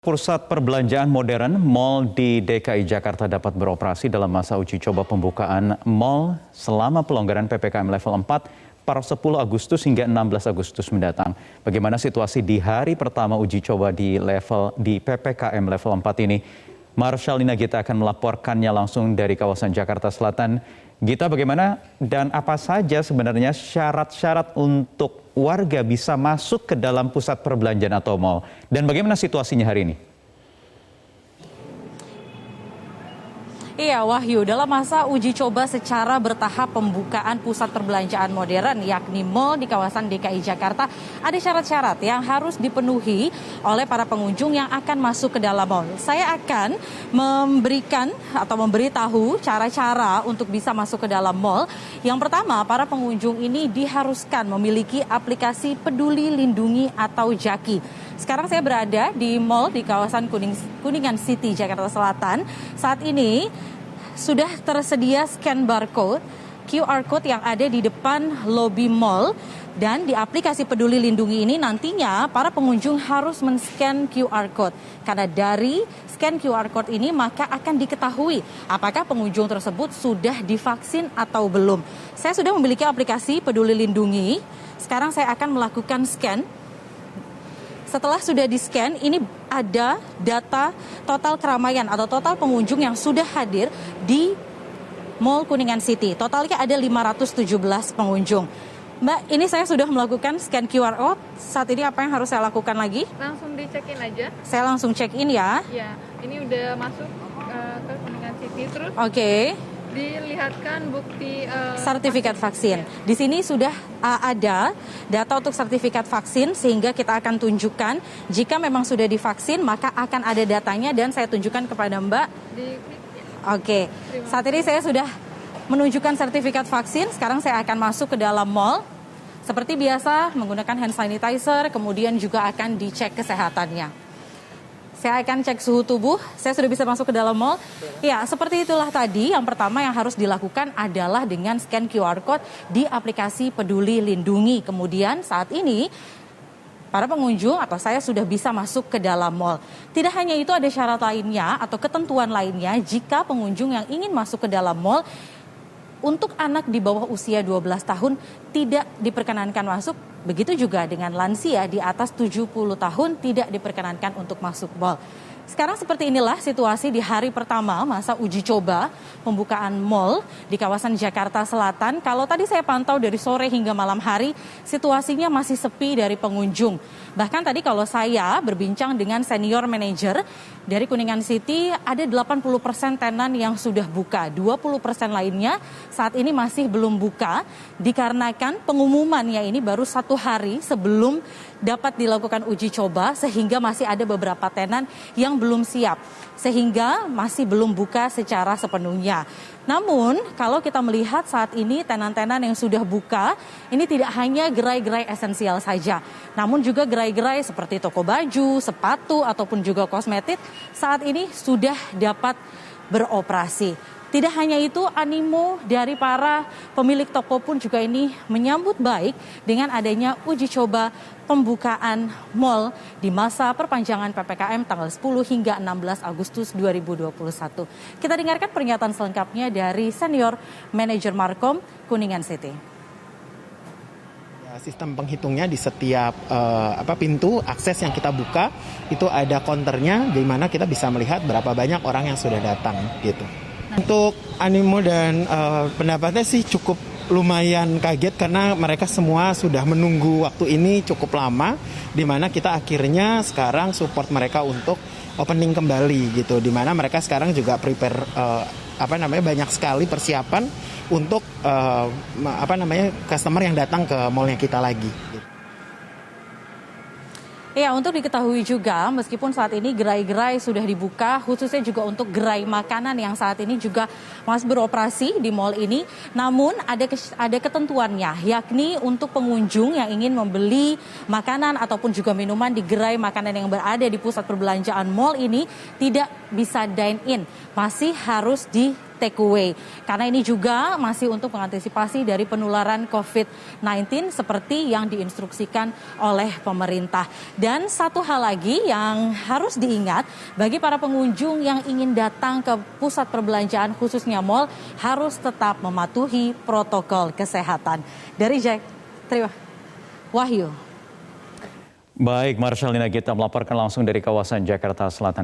Pusat perbelanjaan modern Mall di DKI Jakarta dapat beroperasi dalam masa uji coba pembukaan mall selama pelonggaran PPKM level 4 per 10 Agustus hingga 16 Agustus mendatang. Bagaimana situasi di hari pertama uji coba di PPKM level 4 ini? Marshalina Gita akan melaporkannya langsung dari kawasan Jakarta Selatan. Gita, bagaimana dan apa saja sebenarnya syarat-syarat untuk warga bisa masuk ke dalam pusat perbelanjaan atau mall? Dan bagaimana situasinya hari ini? Iya Wahyu, dalam masa uji coba secara bertahap pembukaan pusat perbelanjaan modern yakni mall di kawasan DKI Jakarta, ada syarat-syarat yang harus dipenuhi oleh para pengunjung yang akan masuk ke dalam mall. Saya akan memberikan atau memberitahu cara-cara untuk bisa masuk ke dalam mall. Yang pertama, para pengunjung ini diharuskan memiliki aplikasi Peduli Lindungi atau Jaki. Sekarang saya berada di mall di kawasan Kuningan City, Jakarta Selatan. Saat ini sudah tersedia scan barcode, QR code yang ada di depan lobi mall. Dan di aplikasi Peduli Lindungi ini nantinya para pengunjung harus men-scan QR code. Karena dari scan QR code ini maka akan diketahui apakah pengunjung tersebut sudah divaksin atau belum. Saya sudah memiliki aplikasi Peduli Lindungi. Sekarang saya akan melakukan scan. Setelah sudah di-scan, ini ada data total keramaian atau total pengunjung yang sudah hadir di Mall Kuningan City. Totalnya ada 517 pengunjung. Mbak, ini saya sudah melakukan scan QR code. Saat ini apa yang harus saya lakukan lagi? Langsung di-check-in aja. Saya langsung check-in ya. Ya, ini udah masuk ke Kuningan City. Terus dilihatkan bukti sertifikat vaksin. Di sini sudah ada data untuk sertifikat vaksin sehingga kita akan tunjukkan jika memang sudah divaksin maka akan ada datanya dan saya tunjukkan kepada Mbak. Oke. Saat ini saya sudah menunjukkan sertifikat vaksin. Sekarang saya akan masuk ke dalam mall. Seperti biasa menggunakan hand sanitizer, kemudian juga akan dicek kesehatannya. Saya akan cek suhu tubuh, saya sudah bisa masuk ke dalam mall. Ya, seperti itulah tadi. Yang pertama yang harus dilakukan adalah dengan scan QR code di aplikasi Peduli Lindungi. Kemudian saat ini para pengunjung atau saya sudah bisa masuk ke dalam mall. Tidak hanya itu, ada syarat lainnya atau ketentuan lainnya jika pengunjung yang ingin masuk ke dalam mall. Untuk anak di bawah usia 12 tahun tidak diperkenankan masuk. Begitu juga dengan lansia di atas 70 tahun tidak diperkenankan untuk masuk mall. Sekarang seperti inilah situasi di hari pertama masa uji coba pembukaan mall di kawasan Jakarta Selatan. Kalau tadi saya pantau dari sore hingga malam hari, situasinya masih sepi dari pengunjung. Bahkan tadi kalau saya berbincang dengan senior manager dari Kuningan City, ada 80% tenan yang sudah buka. 20% lainnya saat ini masih belum buka dikarenakan pengumumannya ini baru 1 hari sebelum dapat dilakukan uji coba sehingga masih ada beberapa tenan yang belum siap sehingga masih belum buka secara sepenuhnya. Namun kalau kita melihat saat ini tenan-tenan yang sudah buka ini tidak hanya gerai-gerai esensial saja, namun juga gerai-gerai seperti toko baju, sepatu ataupun juga kosmetik saat ini sudah dapat beroperasi. Tidak hanya itu, animo dari para pemilik toko pun juga ini menyambut baik dengan adanya uji coba pembukaan mall di masa perpanjangan PPKM tanggal 10 hingga 16 Agustus 2021. Kita dengarkan pernyataan selengkapnya dari senior manajer Markom Kuningan City. Sistem penghitungnya di setiap pintu akses yang kita buka itu ada counternya di mana kita bisa melihat berapa banyak orang yang sudah datang gitu. Untuk animo dan pendapatnya sih cukup lumayan kaget karena mereka semua sudah menunggu waktu ini cukup lama, di mana kita akhirnya sekarang support mereka untuk opening kembali gitu, di mana mereka sekarang juga prepare banyak sekali persiapan untuk customer yang datang ke mallnya kita lagi. Ya, untuk diketahui juga meskipun saat ini gerai-gerai sudah dibuka, khususnya juga untuk gerai makanan yang saat ini juga masih beroperasi di mall ini, namun ada ketentuannya, yakni untuk pengunjung yang ingin membeli makanan ataupun juga minuman di gerai makanan yang berada di pusat perbelanjaan mall ini tidak bisa dine in, masih harus di takeaway. Karena ini juga masih untuk mengantisipasi dari penularan COVID-19 seperti yang diinstruksikan oleh pemerintah. Dan satu hal lagi yang harus diingat bagi para pengunjung yang ingin datang ke pusat perbelanjaan khususnya mal harus tetap mematuhi protokol kesehatan. Dari Jack, terima Wahyu. Baik, Marcelina Gita melaporkan langsung dari kawasan Jakarta Selatan.